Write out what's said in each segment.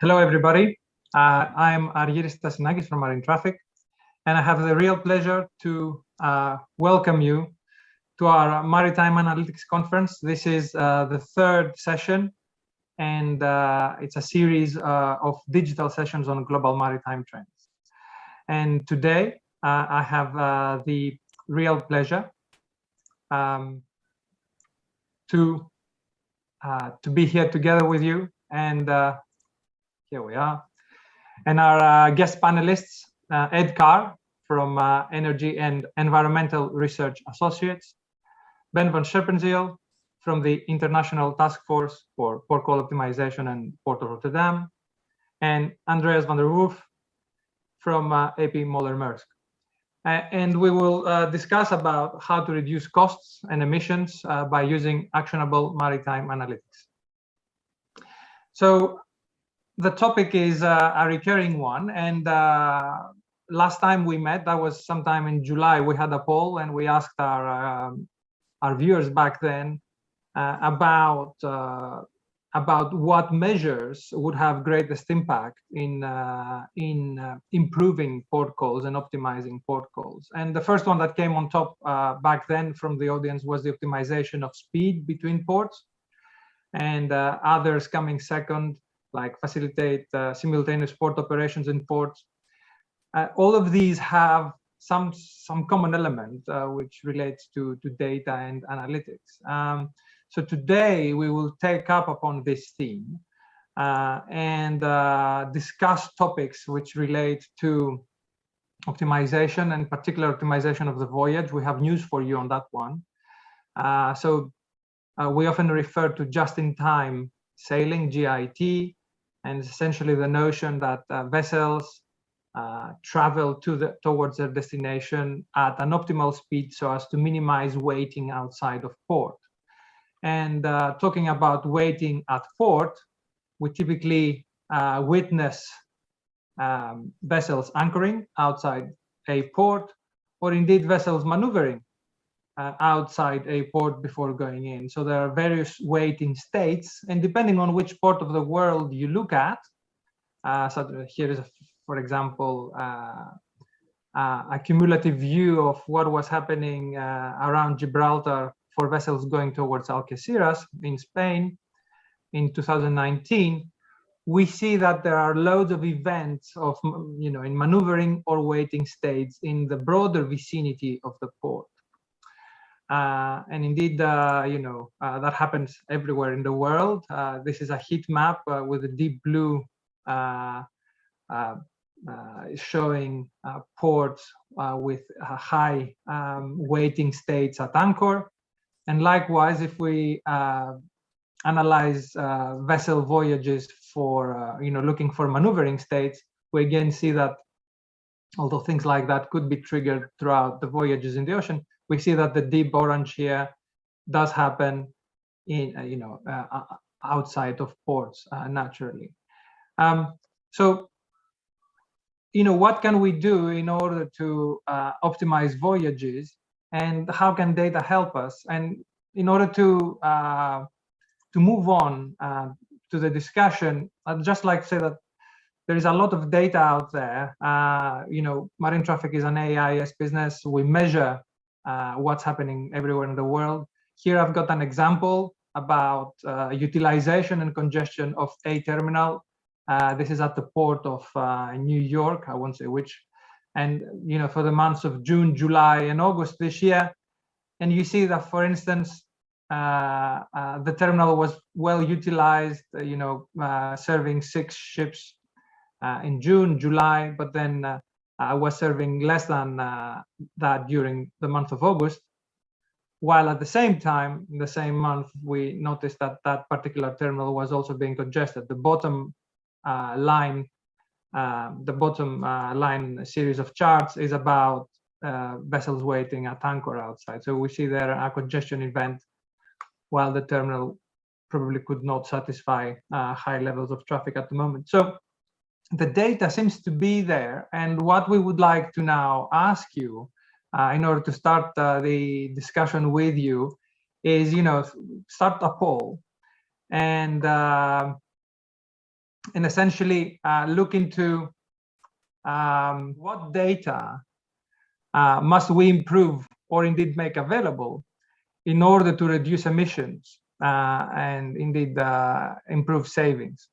Hello, everybody. I'm Argyris Tassinakis from Marine Traffic, and I have the real pleasure to welcome you to our Maritime Analytics conference. This is the third session, and it's a series of digital sessions on global maritime trends. And today, I have the real pleasure to be here together with you, and here we are. And our guest panelists, Ed Carr from Energy and Environmental Research Associates, Ben van Scherpenzeel from the International Task Force for Port Call Optimization and Port of Rotterdam, and Andreas van der Woof from AP Moller Maersk. And we will discuss about how to reduce costs and emissions by using actionable maritime analytics. So the topic is a recurring one, and last time we met, that was sometime in July, we had a poll and we asked our viewers back then about what measures would have greatest impact in improving port calls and optimizing port calls. And the first one that came on top back then from the audience was the optimization of speed between ports, and others coming second, like facilitate simultaneous port operations in ports. All of these have some common element which relates to data and analytics. So today we will take up upon this theme and discuss topics which relate to optimization, and particular optimization of the voyage. We have news for you on that one. We often refer to just-in-time sailing, JIT, and it's essentially the notion that vessels travel towards their destination at an optimal speed so as to minimize waiting outside of port. And talking about waiting at port, we typically witness vessels anchoring outside a port, or indeed vessels maneuvering outside a port before going in. So there are various waiting states, and depending on which port of the world you look at, so here is, for example, a cumulative view of what was happening around Gibraltar for vessels going towards Algeciras in Spain in 2019. We see that there are loads of events of, in maneuvering or waiting states in the broader vicinity of the port. And indeed, that happens everywhere in the world. This is a heat map with a deep blue showing ports with high waiting states at anchor. And likewise, if we analyze vessel voyages for, looking for maneuvering states, we again see that although things like that could be triggered throughout the voyages in the ocean, we see that the deep orange here does happen in, outside of ports naturally. So, what can we do in order to optimize voyages, and how can data help us? And in order to move on to the discussion, I'd just like to say that there is a lot of data out there. Marine traffic is an AIS business. We measure what's happening everywhere in the world. Here I've got an example about utilization and congestion of a terminal. This is at the port of New York, I won't say which, and for the months of June, July, and August this year. And you see that, for instance, the terminal was well utilized, serving 6 ships in June, July, but then was serving less than that during the month of August, while at the same time, in the same month, we noticed that that particular terminal was also being congested. The bottom line series of charts is about vessels waiting at anchor outside. So we see there a congestion event, while the terminal probably could not satisfy high levels of traffic at the moment. So the data seems to be there, and what we would like to now ask you in order to start the discussion with you is, start a poll and and essentially look into what data must we improve or indeed make available in order to reduce emissions and indeed improve savings.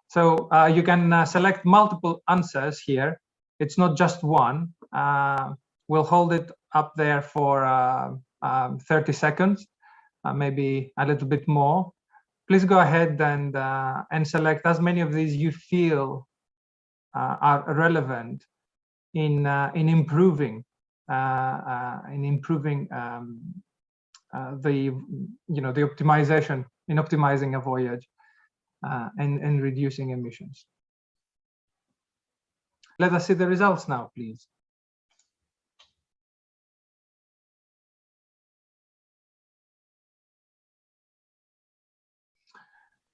So you can select multiple answers here. It's not just one. We'll hold it up there for 30 seconds, maybe a little bit more. Please go ahead and select as many of these you feel are relevant in improving the optimization, in optimizing a voyage and reducing emissions. Let us see the results now, please.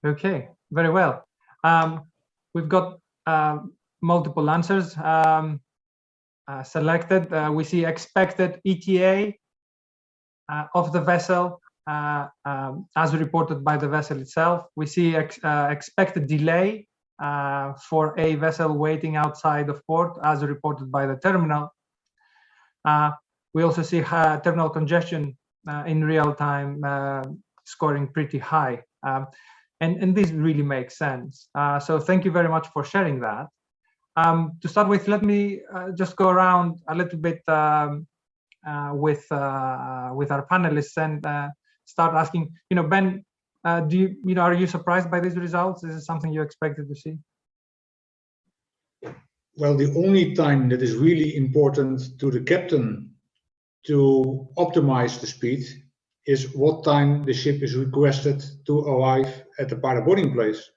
Okay, very well. We've got multiple answers selected. We see expected ETA of the vessel as reported by the vessel itself. We see expected delay for a vessel waiting outside of port as reported by the terminal. We also see terminal congestion in real time scoring pretty high. And this really makes sense. So thank you very much for sharing that. To start with, let me just go around a little bit with our panelists and start asking, Ben, are you surprised by these results? Is this something you expected to see? Well, the only time that is really important to the captain to optimize the speed is what time the ship is requested to arrive at the pilot boarding place,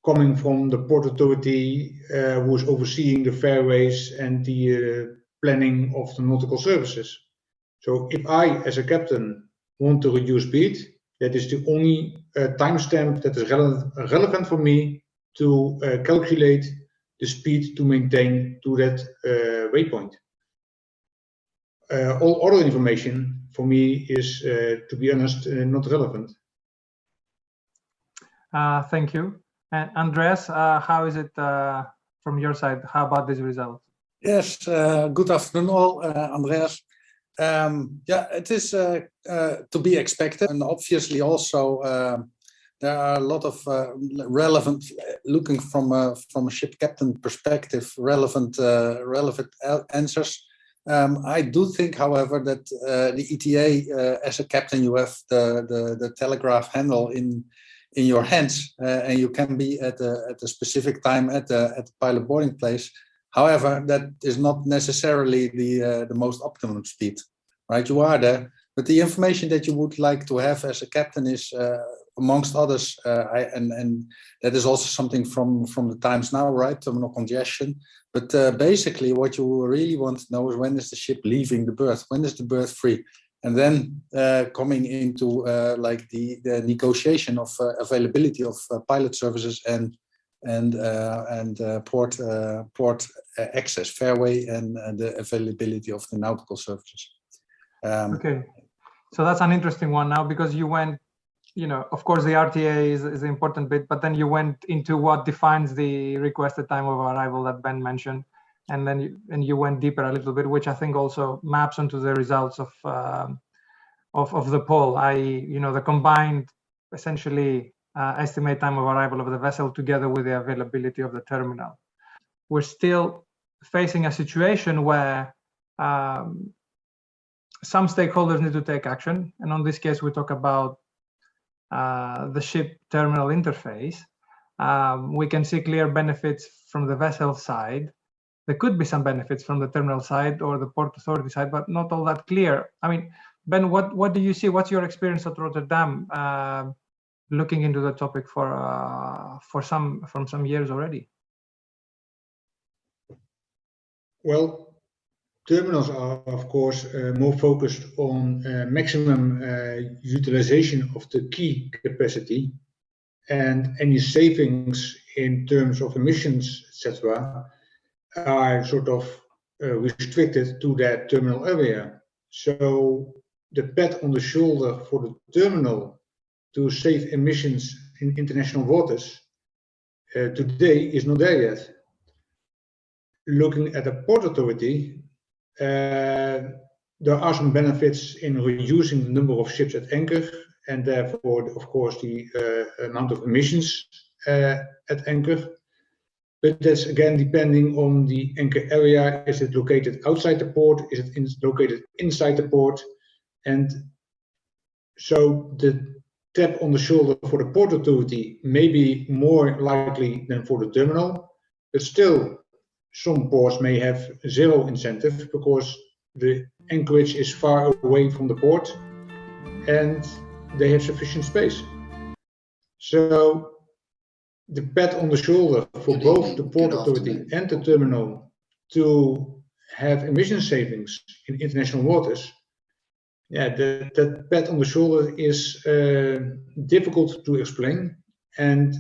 coming from the port authority who is overseeing the fairways and the planning of the nautical services. So if I, as a captain, want to reduce speed, that is the only timestamp that is relevant for me to calculate the speed to maintain to that waypoint. All other information for me is, to be honest, not relevant. Thank you. And Andreas, how is it from your side? How about this result? Yes, good afternoon all, Andreas. Yeah, it is to be expected, and obviously also there are a lot of relevant, looking from a ship captain perspective, relevant answers. I do think, however, that the ETA, as a captain, you have the telegraph handle in your hands, and you can be at a specific time at the pilot boarding place. However, that is not necessarily the most optimum speed, right? You are there, but the information that you would like to have as a captain is, amongst others, and that is also something from the times now, right? Terminal congestion. But basically, what you really want to know is when is the ship leaving the berth? When is the berth free? And then coming into like the negotiation of availability of pilot services and port access, fairway, and the availability of the nautical services. Okay, so that's an interesting one now, because you went, of course the RTA is the important bit, but then you went into what defines the requested time of arrival that Ben mentioned, and then you went deeper a little bit, which I think also maps onto the results of the poll, i.e., the combined essentially estimate time of arrival of the vessel together with the availability of the terminal. We're still facing a situation where some stakeholders need to take action, and on this case we talk about the ship terminal interface. We can see clear benefits from the vessel side. There could be some benefits from the terminal side or the port authority side, but not all that clear. I mean, Ben, what do you see? What's your experience at Rotterdam, looking into the topic from some years already? Well, terminals are, of course, more focused on maximum utilization of the key capacity, and any savings in terms of emissions, etc., are sort of restricted to that terminal area. So the pat on the shoulder for the terminal to save emissions in international waters today is not there yet. Looking at the Port Authority, there are some benefits in reducing the number of ships at anchor, and therefore, of course, the amount of emissions at anchor. But that's again depending on the anchor area. Is it located outside the port? Is it located inside the port? And so the tap on the shoulder for the Port Authority may be more likely than for the terminal, but still some ports may have zero incentive because the anchorage is far away from the port and they have sufficient space. So the pat on the shoulder for both the Port Authority and the terminal to have emission savings in international waters, yeah, that pat on the shoulder is difficult to explain and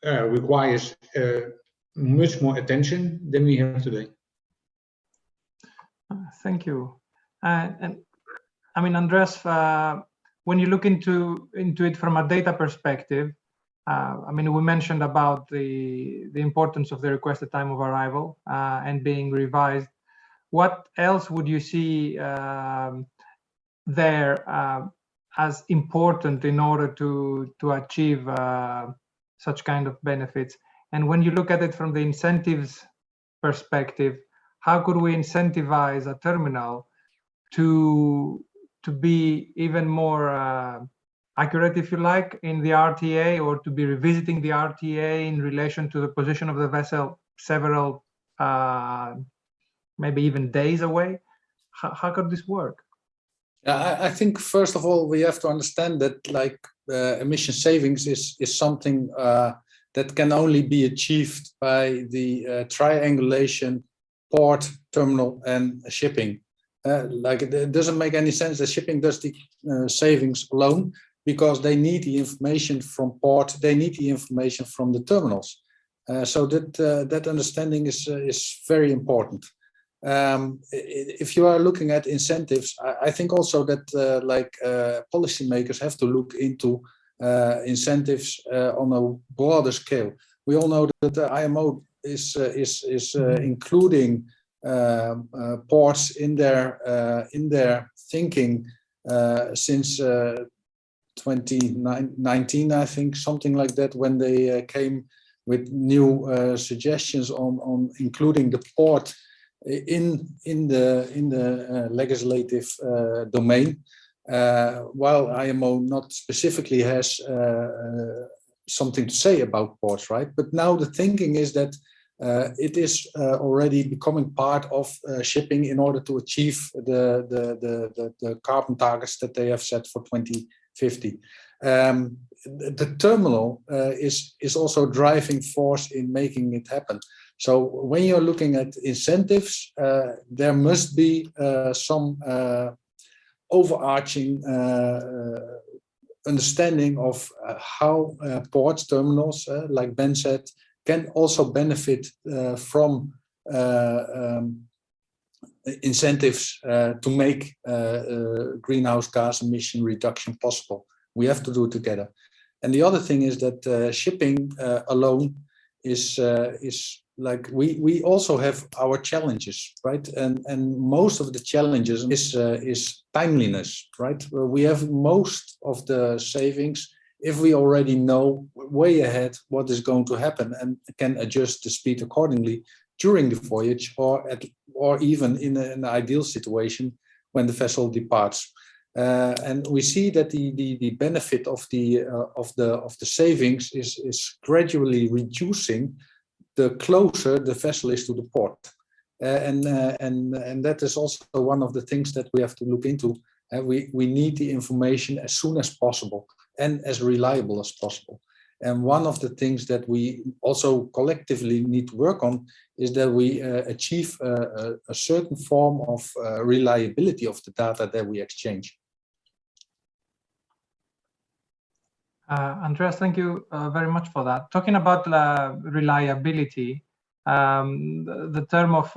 requires much more attention than we have today. Thank you. And I mean, Andres, when you look into it from a data perspective, I mean, we mentioned about the importance of the requested time of arrival and being revised. What else would you see there as important in order to achieve such kind of benefits? And when you look at it from the incentives perspective, how could we incentivize a terminal to be even more accurate, if you like, in the RTA, or to be revisiting the RTA in relation to the position of the vessel several, maybe even days away? How could this work? I think first of all we have to understand that emission savings is something that can only be achieved by the triangulation port, terminal, and shipping. It doesn't make any sense that shipping does the savings alone, because they need the information from port, they need the information from the terminals. So that understanding is very important. If you are looking at incentives, I think also that policymakers have to look into incentives on a broader scale. We all know that the IMO is including ports in their thinking since 2019, I think, something like that, when they came with new suggestions on including the port in the legislative domain, while IMO not specifically has something to say about ports, right? But now the thinking is that it is already becoming part of shipping in order to achieve the carbon targets that they have set for 2050. The terminal is also a driving force in making it happen. So when you're looking at incentives, there must be some overarching understanding of how ports, terminals, like Ben said, can also benefit from incentives to make greenhouse gas emission reduction possible. We have to do it together. And the other thing is that shipping alone is like we also have our challenges, right? And most of the challenges is timeliness, right? We have most of the savings if we already know way ahead what is going to happen and can adjust the speed accordingly during the voyage, or even in an ideal situation when the vessel departs. And we see that the benefit of the savings is gradually reducing the closer the vessel is to the port, and that is also one of the things that we have to look into. We need the information as soon as possible and as reliable as possible. And one of the things that we also collectively need to work on is that we achieve a certain form of reliability of the data that we exchange. Andreas, thank you very much for that. Talking about reliability, the term of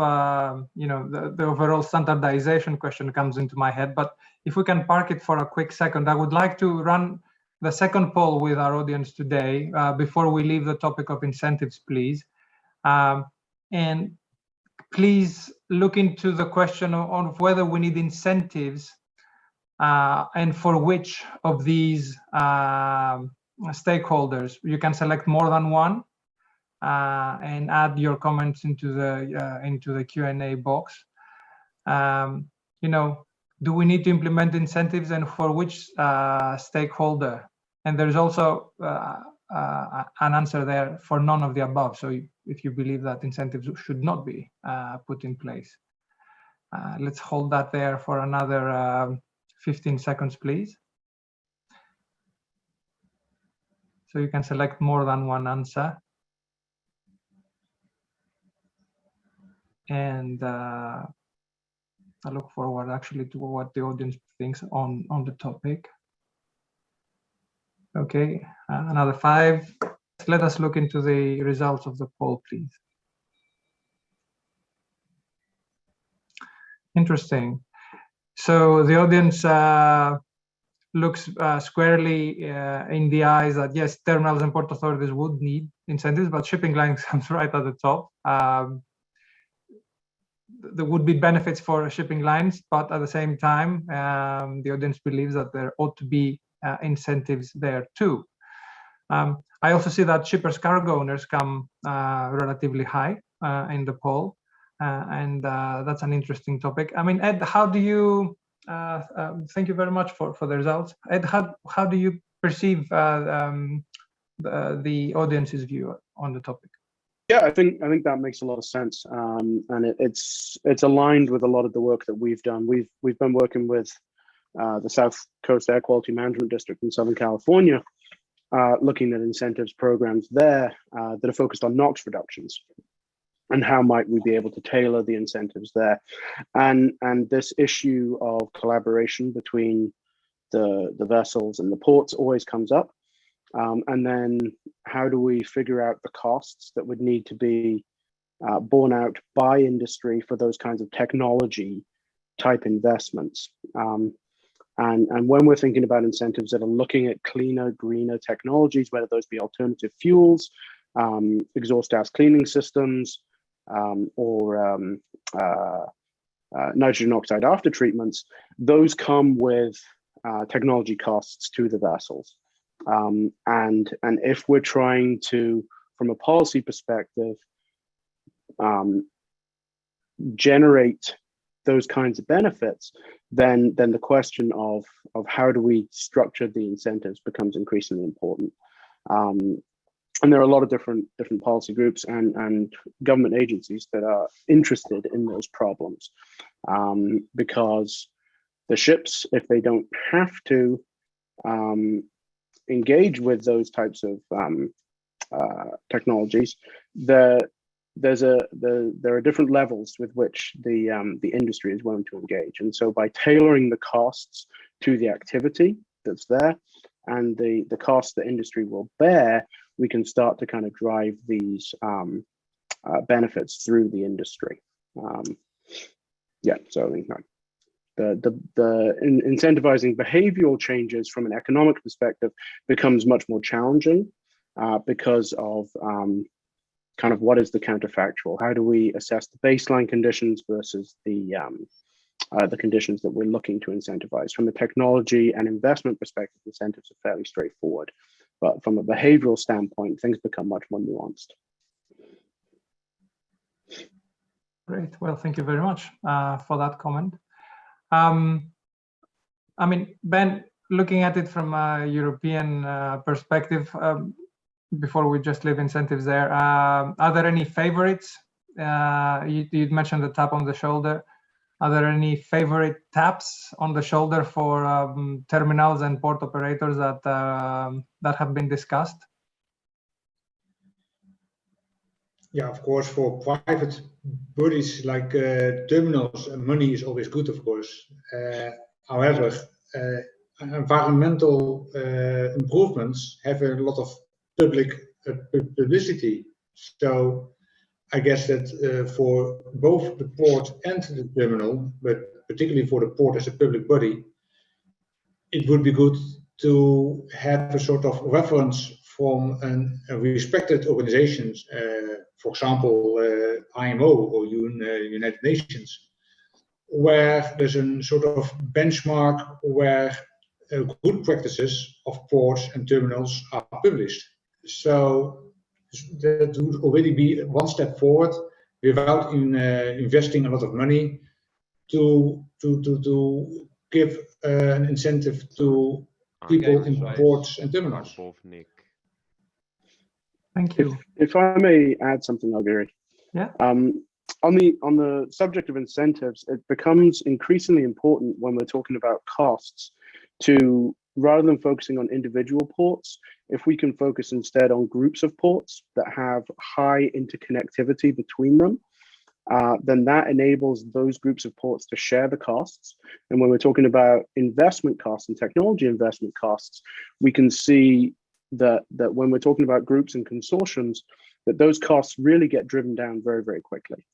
the overall standardization question comes into my head. But if we can park it for a quick second, I would like to run the second poll with our audience today, before we leave the topic of incentives, please. And please look into the question of whether we need incentives and for which of these stakeholders. You can select more than one and add your comments into the Q&A box. You know, do we need to implement incentives and for which stakeholder? And there's also an answer there for none of the above. So if you believe that incentives should not be put in place. Let's hold that there for another 15 seconds, please. So you can select more than one answer. And I look forward actually to what the audience thinks on the topic. Okay, another 5. Let us look into the results of the poll, please. Interesting. So the audience looks squarely in the eyes that yes, terminals and port authorities would need incentives, but shipping lines comes right at the top. There would be benefits for shipping lines, but at the same time, the audience believes that there ought to be incentives there too. I also see that shippers' cargo owners come relatively high in the poll, and that's an interesting topic. I mean, Ed, how do you? Thank you very much for the results. Ed, how do you perceive the audience's view on the topic? Yeah, I think that makes a lot of sense, and it's aligned with a lot of the work that we've done. We've been working with the South Coast Air Quality Management District in Southern California, looking at incentives programs there that are focused on NOx reductions, and how might we be able to tailor the incentives there, and this issue of collaboration between the vessels and the ports always comes up. And then how do we figure out the costs that would need to be borne out by industry for those kinds of technology type investments? And when we're thinking about incentives that are looking at cleaner, greener technologies, whether those be alternative fuels, exhaust gas cleaning systems, or nitrogen oxide after treatments, those come with technology costs to the vessels. And if we're trying to, from a policy perspective, generate those kinds of benefits, then the question of how do we structure the incentives becomes increasingly important. And there are a lot of different policy groups and government agencies that are interested in those problems, because the ships, if they don't have to engage with those types of technologies, there are different levels with which the industry is willing to engage. And so by tailoring the costs to the activity that's there and the costs the industry will bear, we can start to kind of drive these benefits through the industry. Yeah, so I think incentivizing behavioral changes from an economic perspective becomes much more challenging because of kind of what is the counterfactual? How do we assess the baseline conditions versus the conditions that we're looking to incentivize? From a technology and investment perspective, incentives are fairly straightforward, but from a behavioral standpoint, things become much more nuanced. Great. Well, thank you very much for that comment. I mean, Ben, looking at it from a European perspective, before we just leave incentives there, are there any favorites? You'd mentioned the tap on the shoulder. Are there any favorite taps on the shoulder for terminals and port operators that that have been discussed? Yeah, of course, for private bodies like terminals, money is always good, of course. However, environmental improvements have a lot of public publicity. So I guess that for both the port and the terminal, but particularly for the port as a public body, it would be good to have a sort of reference from a respected organizations, for example, IMO or United Nations, where there's a sort of benchmark where good practices of ports and terminals are published. So that would already be one step forward without investing a lot of money to give an incentive to people in ports and terminals. Thank you. If I may add something, Algiri. Yeah. On the subject of incentives, it becomes increasingly important when we're talking about costs to, rather than focusing on individual ports, if we can focus instead on groups of ports that have high interconnectivity between them, then that enables those groups of ports to share the costs. And when we're talking about investment costs and technology investment costs, we can see that when we're talking about groups and consortiums, that those costs really get driven down very, very quickly,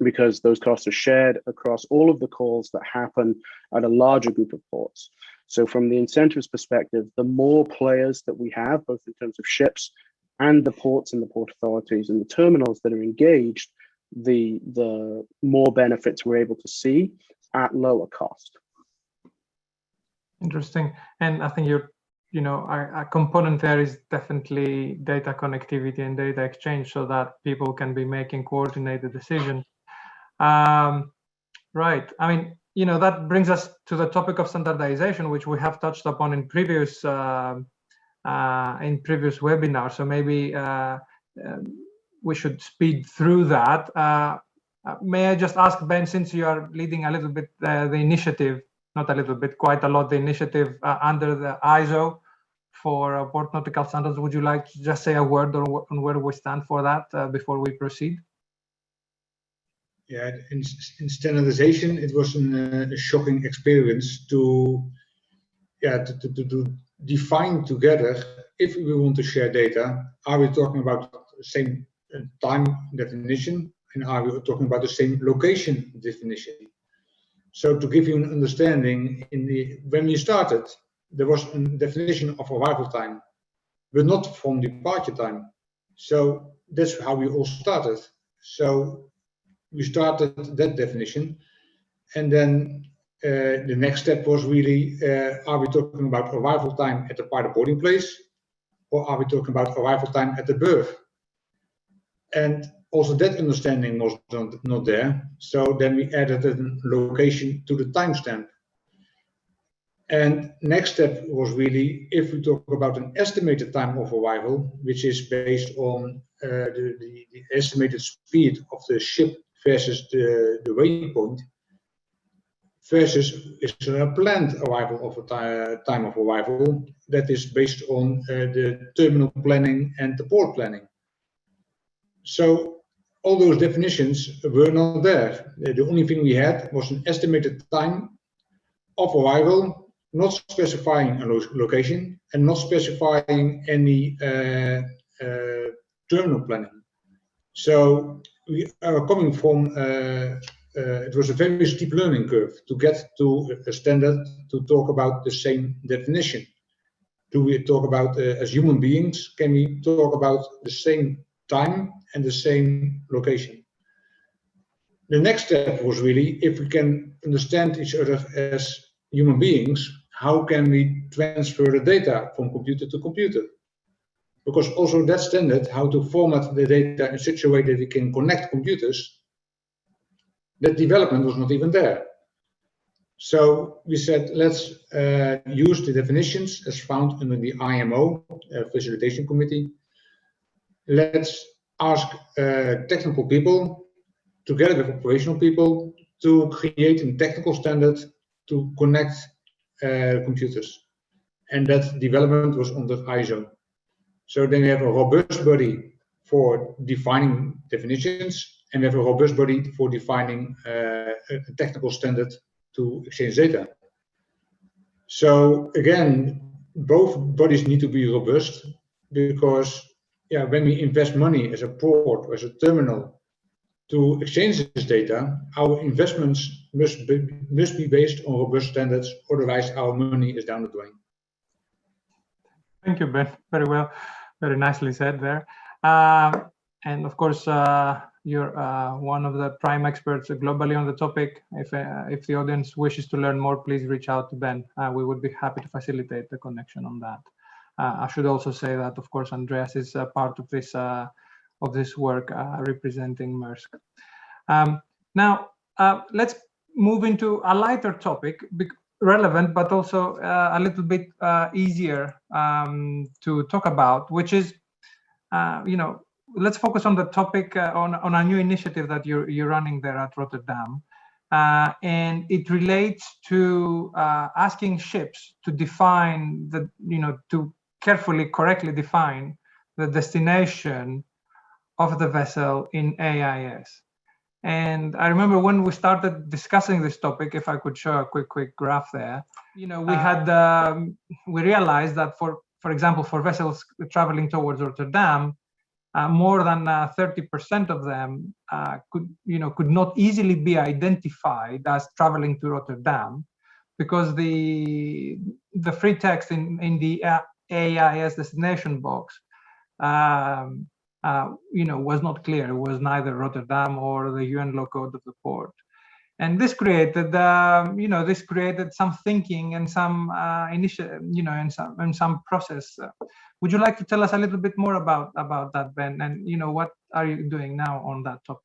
because those costs are shared across all of the calls that happen at a larger group of ports. So from the incentives perspective, the more players that we have, both in terms of ships and the ports and the port authorities and the terminals that are engaged, the more benefits we're able to see at lower cost. Interesting. And I think a component there is definitely data connectivity and data exchange, so that people can be making coordinated decisions. Right. I mean, that brings us to the topic of standardization, which we have touched upon in previous webinars. So maybe we should speed through that. May I just ask, Ben, since you are leading a little bit the initiative, not a little bit, quite a lot, the initiative under the ISO for port nautical standards, would you like to just say a word on where we stand for that before we proceed? Yeah, in standardization, it was a shocking experience to define together, if we want to share data, are we talking about the same time definition, and are we talking about the same location definition? So to give you an understanding, when we started, there was a definition of arrival time, but not from departure time. So that's how we all started. So we started that definition, and then the next step was really, are we talking about arrival time at the port boarding place, or are we talking about arrival time at the berth? And also that understanding was not there. So then we added a location to the timestamp. And next step was really, if we talk about an estimated time of arrival, which is based on the estimated speed of the ship versus the waypoint, versus is a planned arrival of a time of arrival that is based on the terminal planning and the port planning. So all those definitions were not there. The only thing we had was an estimated time of arrival, not specifying a location and not specifying any terminal planning. So we are coming from it was a very steep learning curve to get to a standard to talk about the same definition. Do we talk about as human beings? Can we talk about the same time and the same location? The next step was really, if we can understand each other as human beings, how can we transfer the data from computer to computer? Because also that standard, how to format the data in such a way that we can connect computers, that development was not even there. So we said, let's use the definitions as found under the IMO Facilitation Committee. Let's ask technical people, together with operational people, to create a technical standard to connect computers. And that development was under ISO. So then we have a robust body for defining definitions, and we have a robust body for defining a technical standard to exchange data. So again, both bodies need to be robust, because when we invest money as a port or as a terminal to exchange this data, our investments must be based on robust standards, otherwise our money is down the drain. Thank you, Ben. Very well, very nicely said there. And of course, you're one of the prime experts globally on the topic. If the audience wishes to learn more, please reach out to Ben. We would be happy to facilitate the connection on that. I should also say that, of course, Andreas is part of this work representing Maersk. Now, let's move into a lighter topic, relevant, but also a little bit easier to talk about, which is, let's focus on the topic on a new initiative that you're running there at Rotterdam. And it relates to asking ships to define to carefully, correctly define the destination of the vessel in AIS. And I remember when we started discussing this topic, if I could show a quick graph there, we realized that for example, for vessels traveling towards Rotterdam, more than 30% of them could not easily be identified as traveling to Rotterdam, because the free text in the AIS destination box was not clear. It was neither Rotterdam or the UN law code of the port, and this created some thinking and some and some process. Would you like to tell us a little bit more about that, Ben? And what are you doing now on that topic?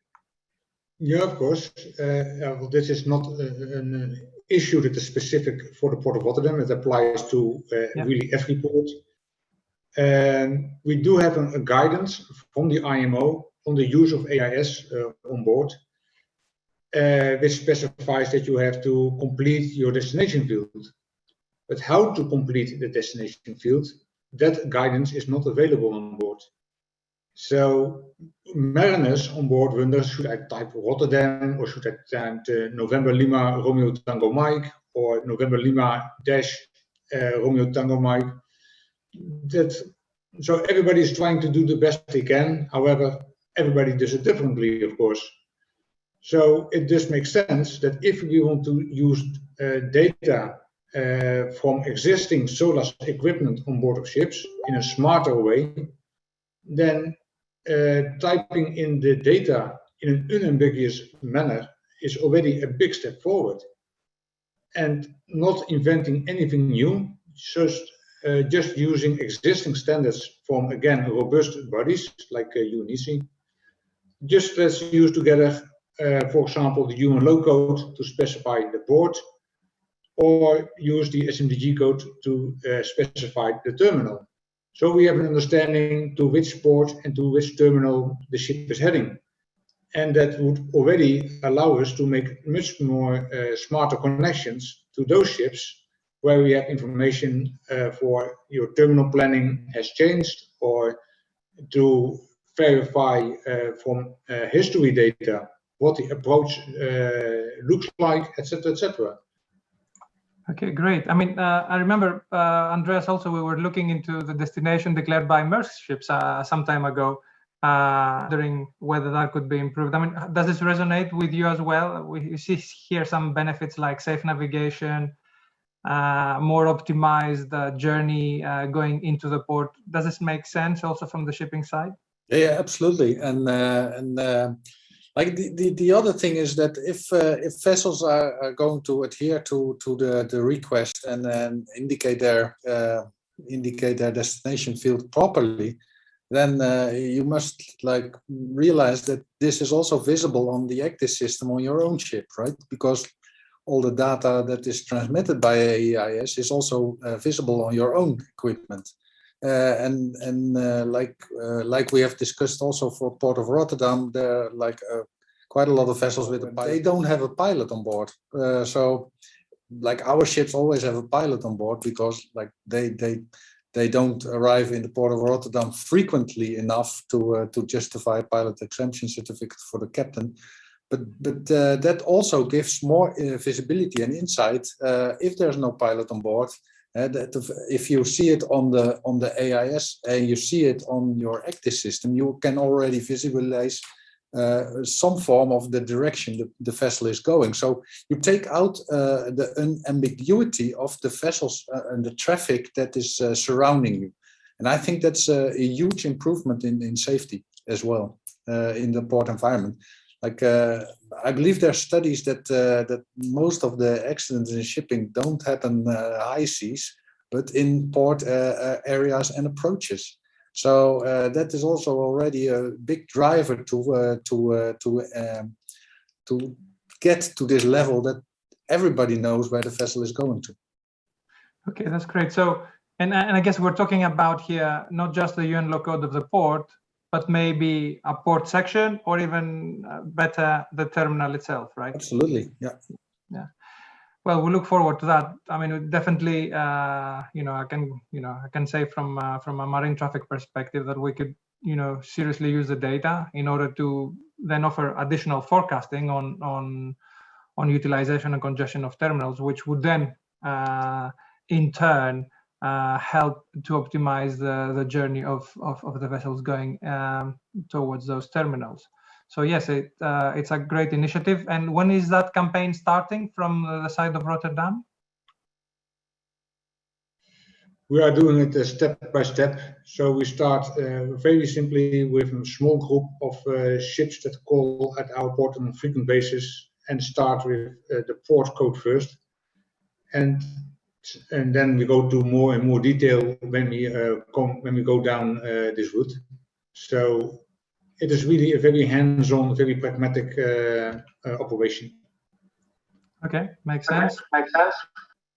Yeah, of course. Well, this is not an issue that is specific for the Port of Rotterdam. It applies to really every port. And we do have a guidance from the IMO on the use of AIS on board, which specifies that you have to complete your destination field. But how to complete the destination field, that guidance is not available on board. So mariners on board wonder, should I type Rotterdam, or should I type November Lima Romeo Tango Mike, or November Lima dash Romeo Tango Mike? So everybody is trying to do the best they can. However, everybody does it differently, of course. So it just makes sense that if we want to use data from existing SOLAS equipment on board of ships in a smarter way, then typing in the data in an unambiguous manner is already a big step forward. And not inventing anything new, just using existing standards from, again, robust bodies like UNICE. Just let's use together, for example, the UN law code to specify the port, or use the SMDG code to specify the terminal. So we have an understanding to which port and to which terminal the ship is heading. And that would already allow us to make much more smarter connections to those ships where we have information for your terminal planning has changed, or to verify from history data what the approach looks like, etc., etc. Okay, great. I mean, I remember, Andreas, also we were looking into the destination declared by Maersk ships some time ago, wondering whether that could be improved. I mean, does this resonate with you as well? We see here some benefits like safe navigation, more optimized journey going into the port. Does this make sense also from the shipping side? Yeah, absolutely. And like the other thing is that if vessels are going to adhere to the request and then indicate their destination field properly, then you must like realize that this is also visible on the ACTIS system on your own ship, right? Because all the data that is transmitted by AIS is also visible on your own equipment. Like we have discussed also for Port of Rotterdam, there are like quite a lot of vessels with a pilot. They don't have a pilot on board. So like our ships always have a pilot on board, because like they don't arrive in the Port of Rotterdam frequently enough to justify a pilot exemption certificate for the captain. But that also gives more visibility and insight if there's no pilot on board. That if you see it on the AIS and you see it on your ACTIS system, you can already visualize some form of the direction the vessel is going. So you take out the unambiguity of the vessels and the traffic that is surrounding you. And I think that's a huge improvement in safety as well in the port environment. Like I believe there are studies that that most of the accidents in shipping don't happen high seas, but in port areas and approaches. So that is also already a big driver to get to this level that everybody knows where the vessel is going to. Okay, that's great. So, and I guess we're talking about here not just the UN law code of the port, but maybe a port section, or even better, the terminal itself, right? Absolutely, yeah. Yeah. Well, we look forward to that. I mean, definitely, you know, I can say from a marine traffic perspective that we could, you know, seriously use the data in order to then offer additional forecasting on utilization and congestion of terminals, which would then, in turn, help to optimize the journey of the vessels going towards those terminals. So yes, it's a great initiative. And when is that campaign starting from the side of Rotterdam? We are doing it step by step. So we start very simply with a small group of ships that call at our port on a frequent basis, and start with the port code first. And then we go to more and more detail when we go down this route. So it is really a very hands-on, very pragmatic operation. Okay, makes sense.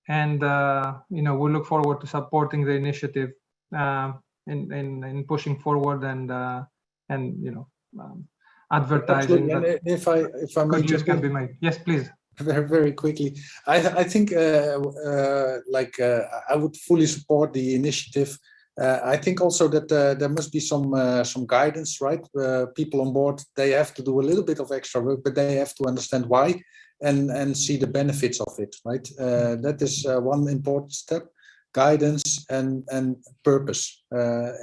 And you know, we look forward to supporting the initiative in pushing forward and you know, advertising that if I may good use can be made. Yes, please. Very quickly, I think I would fully support the initiative. I think also that there must be some guidance, right? People on board, they have to do a little bit of extra work, but they have to understand why and see the benefits of it, right? That is one important step: guidance and purpose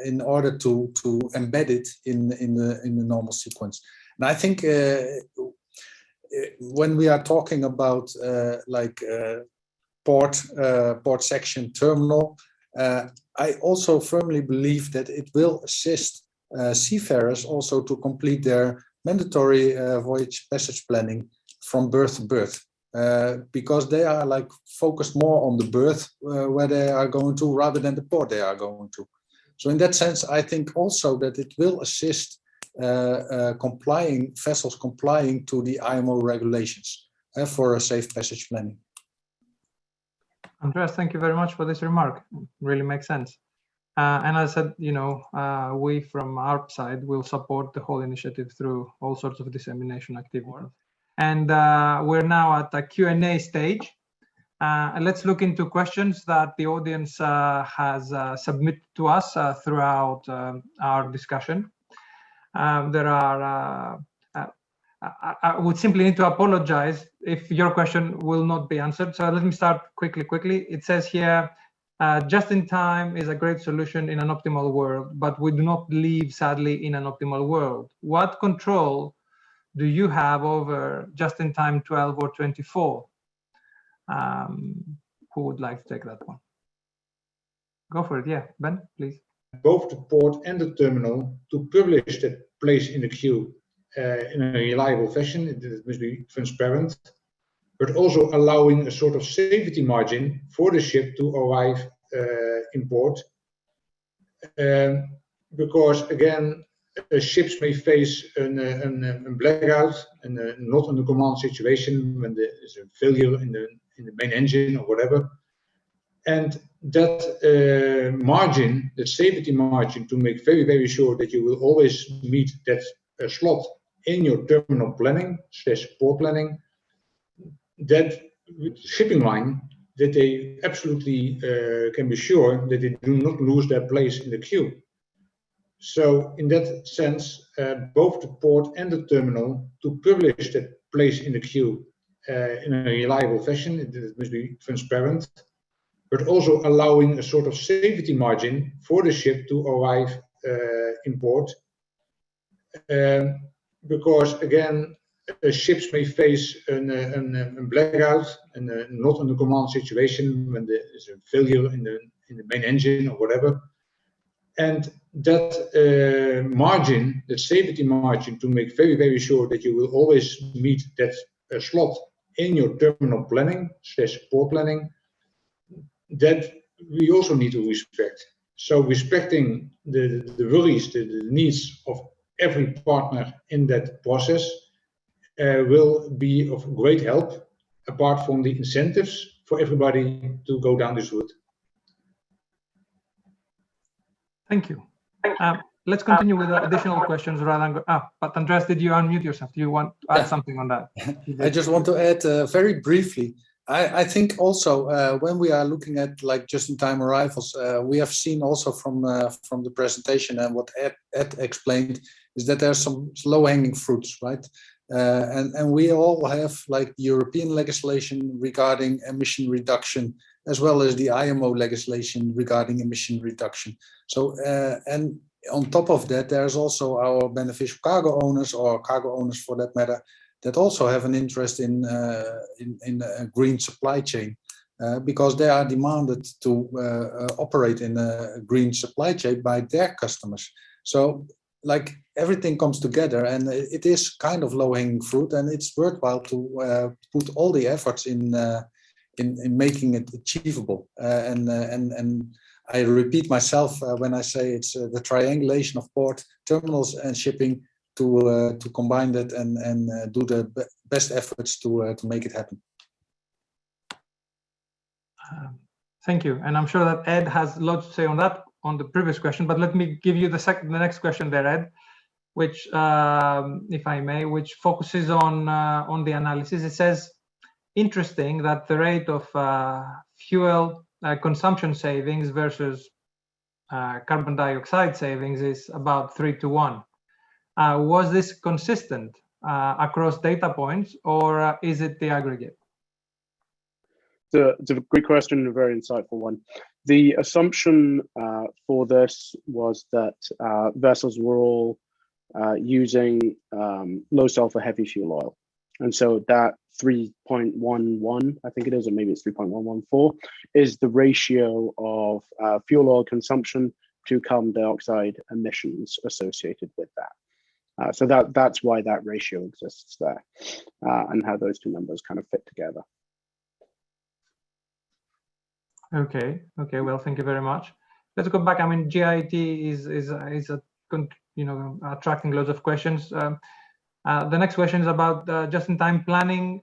in order to embed it in the normal sequence. And I think when we are talking about port section terminal, I also firmly believe that it will assist seafarers also to complete their mandatory voyage passage planning from berth to berth, because they are like focused more on the berth where they are going to rather than the port they are going to. So in that sense, I think also that it will assist vessels complying to the IMO regulations for a safe passage planning. Andreas, thank you very much for this remark. It really makes sense. And as I said, you know, we from our side will support the whole initiative through all sorts of dissemination activities. And we're now at the Q&A stage. Let's look into questions that the audience has submitted to us throughout our discussion. There are, I would simply need to apologize if your question will not be answered. So let me start quickly. It says here, just in time is a great solution in an optimal world, but we do not live, sadly, in an optimal world. What control do you have over just in time 12 or 24? Who would like to take that one? Go for it. Yeah, Ben, please. Both the port and the terminal to publish that place in the queue in a reliable fashion. It must be transparent, but also allowing a sort of safety margin for the ship to arrive in port. Because again, ships may face a blackout and not on the command situation when there is a failure in the main engine or whatever. And that margin, that safety margin, to make very, very sure that you will always meet that slot in your terminal planning / port planning, that shipping line, that they absolutely can be sure that they do not lose their place in the queue. So in that sense, both the port and the terminal to publish that place in the queue in a reliable fashion. It must be transparent, but also allowing a sort of safety margin for the ship to arrive in port. Because again, ships may face a blackout and not on the command situation when there is a failure in the main engine or whatever. And that margin, that safety margin, to make very, very sure that you will always meet that slot in your terminal planning / port planning, that we also need to respect. So respecting the worries, the needs of every partner in that process will be of great help, apart from the incentives for everybody to go down this route. Thank you. Let's continue with additional questions rather than go, but Andreas, did you unmute yourself? Do you want to add something on that? I just want to add very briefly. I think also when we are looking at like just-in-time arrivals, we have seen also from the presentation and what Ed explained is that there's some low-hanging fruits, right? And we all have like European legislation regarding emission reduction, as well as the IMO legislation regarding emission reduction. So and on top of that, there's also our beneficial cargo owners, or cargo owners for that matter, that also have an interest in a green supply chain, because they are demanded to operate in a green supply chain by their customers. So like everything comes together, and it is kind of low-hanging fruit, and it's worthwhile to put all the efforts in making it achievable. And I repeat myself when I say it's the triangulation of port, terminals, and shipping to combine that and do the best efforts to make it happen. Thank you, and I'm sure that Ed has lots to say on that, on the previous question, but let me give you the next question there, Ed, which, if I may, which focuses on the analysis. It says, interesting that the rate of fuel consumption savings versus carbon dioxide savings is about 3-to-1. Was this consistent across data points, or is it the aggregate? It's a great question and a very insightful one. The assumption for this was that vessels were all using low sulfur heavy fuel oil. And so that 3.11, I think it is, or maybe it's 3.114, is the ratio of fuel oil consumption to carbon dioxide emissions associated with that. So that's why that ratio exists there, and how those two numbers kind of fit together. Okay, well, thank you very much. Let's go back. I mean, GIT is attracting lots of questions. The next question is about just-in-time planning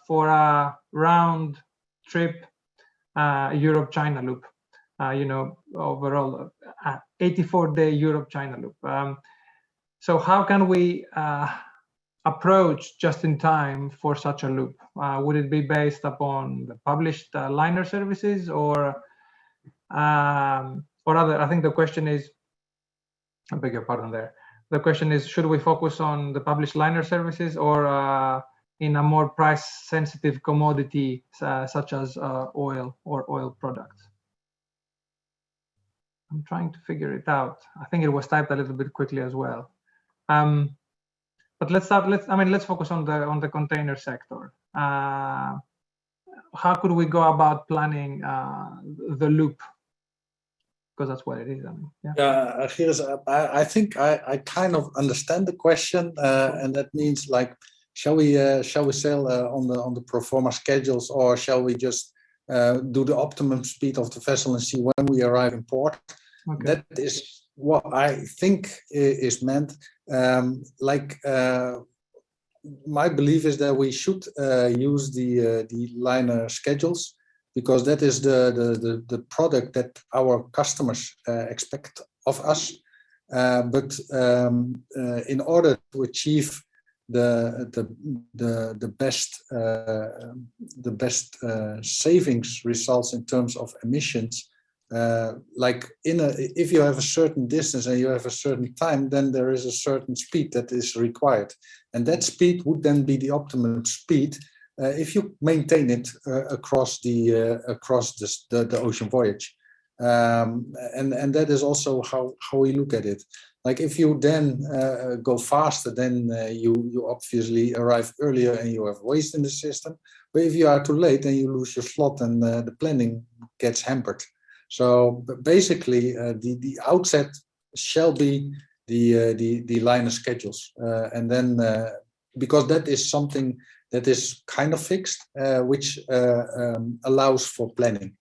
for a round trip Europe-China loop. Overall 84-day Europe-China loop. So how can we approach just-in-time for such a loop? Would it be based upon the published liner services, or other? I think the question is, I beg your pardon there. The question is, should we focus on the published liner services, or in a more price-sensitive commodity such as oil or oil products? I'm trying to figure it out. I think it was typed a little bit quickly as well. But let's focus on the container sector. How could we go about planning the loop? Because that's what it is. I think I kind of understand the question, and that means like, shall we sail on the pro forma schedules, or shall we just do the optimum speed of the vessel and see when we arrive in port? Okay. That is what I think is meant. My belief is that we should use the liner schedules, because that is the product that our customers expect of us. But in order to achieve the best savings results in terms of emissions, if you have a certain distance and you have a certain time, then there is a certain speed that is required, and that speed would then be the optimum speed if you maintain it across the ocean voyage, and that is also how we look at it. Like if you then go faster, then you obviously arrive earlier and you have waste in the system. But if you are too late, then you lose your slot and the planning gets hampered. So basically, the outset shall be the liner schedules, and then because that is something that is kind of fixed, which allows for planning.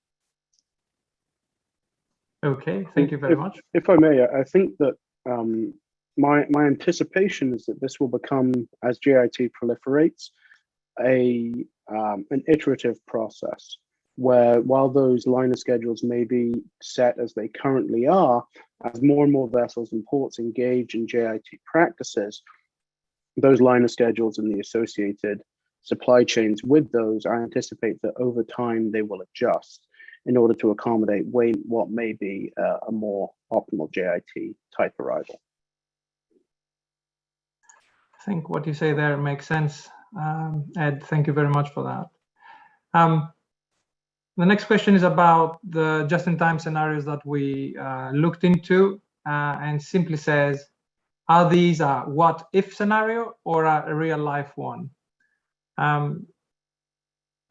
Okay, thank you very much. If I may, I think that my anticipation is that this will become, as JIT proliferates, an iterative process where, while those liner schedules may be set as they currently are, as more and more vessels and ports engage in JIT practices, those liner schedules and the associated supply chains with those, I anticipate that over time they will adjust in order to accommodate what may be a more optimal JIT type arrival. I think what you say there makes sense, Ed. Thank you very much for that. The next question is about the just-in-time scenarios that we looked into, and simply says, are these a what-if scenario or a real-life one? I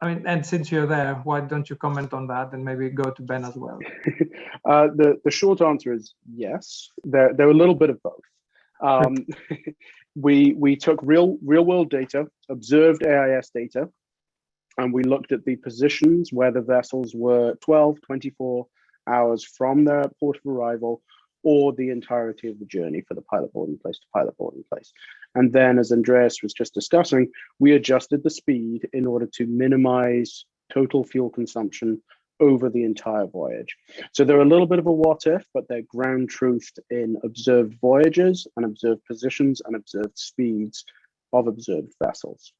mean, and since you're there, why don't you comment on that and maybe go to Ben as well? The short answer is yes. They're a little bit of both. We took real world data, observed AIS data, and we looked at the positions where the vessels were 12, 24 hours from their port of arrival, or the entirety of the journey for the pilot boarding place to pilot boarding place. And then, as Andreas was just discussing, we adjusted the speed in order to minimize total fuel consumption over the entire voyage. So they're a little bit of a what if, but they're ground truthed in observed voyages and observed positions and observed speeds of observed vessels.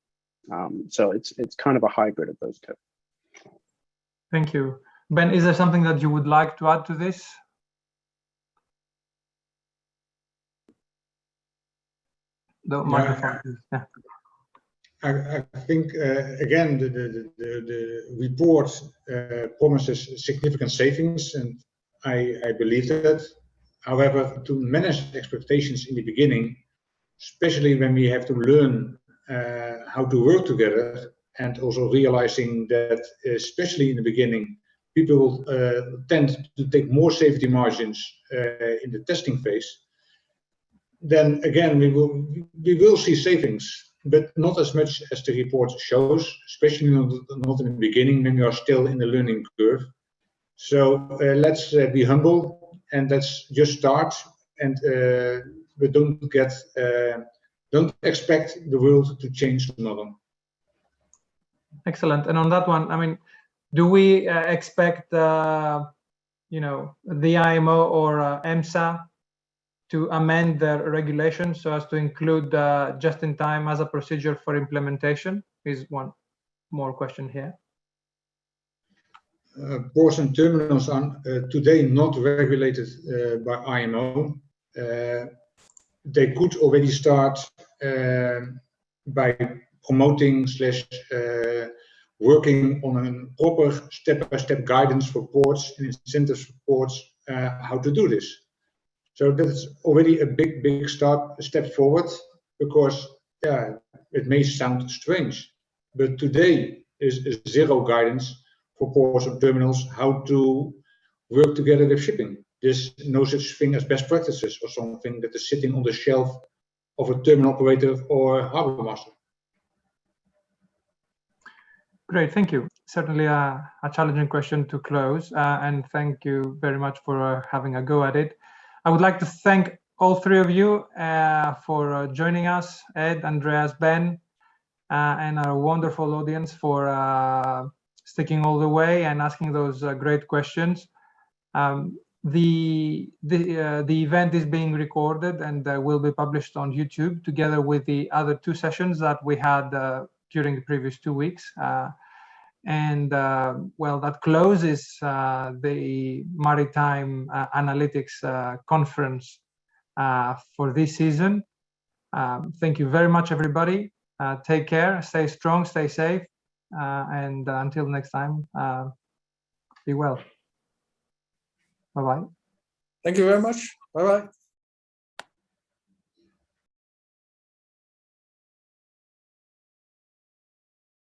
So it's kind of a hybrid of those two. Thank you. Ben, is there something that you would like to add to this? The microphone. Yeah. I think again the report promises significant savings, and I believe that. However, to manage expectations in the beginning, especially when we have to learn how to work together, and also realizing that especially in the beginning, people will tend to take more safety margins in the testing phase. Then again, we will see savings, but not as much as the report shows, especially not in the beginning when we are still in the learning curve. So let's be humble and let's just start, and but don't expect the world to change tomorrow. Excellent. And on that one, I mean, do we expect you know, the IMO or EMSA to amend their regulations so as to include just-in-time as a procedure for implementation? Is one more question here. Ports and terminals are today not regulated by IMO. They could already start by promoting / working on a proper step-by-step guidance for ports and incentives for ports how to do this. So that's already a big step forward, because yeah, it may sound strange, but today is zero guidance for ports and terminals how to work together with shipping. There's no such thing as best practices or something that is sitting on the shelf of a terminal operator or harbor master. Great, thank you. Certainly a challenging question to close, and thank you very much for having a go at it. I would like to thank all three of you for joining us, Ed, Andreas, Ben, and our wonderful audience for sticking all the way and asking those great questions. The event is being recorded and will be published on YouTube together with the other two sessions that we had during the previous 2 weeks. Well, that closes the Maritime Analytics conference for this season. Thank you very much, everybody. Take care, stay strong, stay safe, and until next time, be well. Bye-bye. Thank you very much. Bye-bye.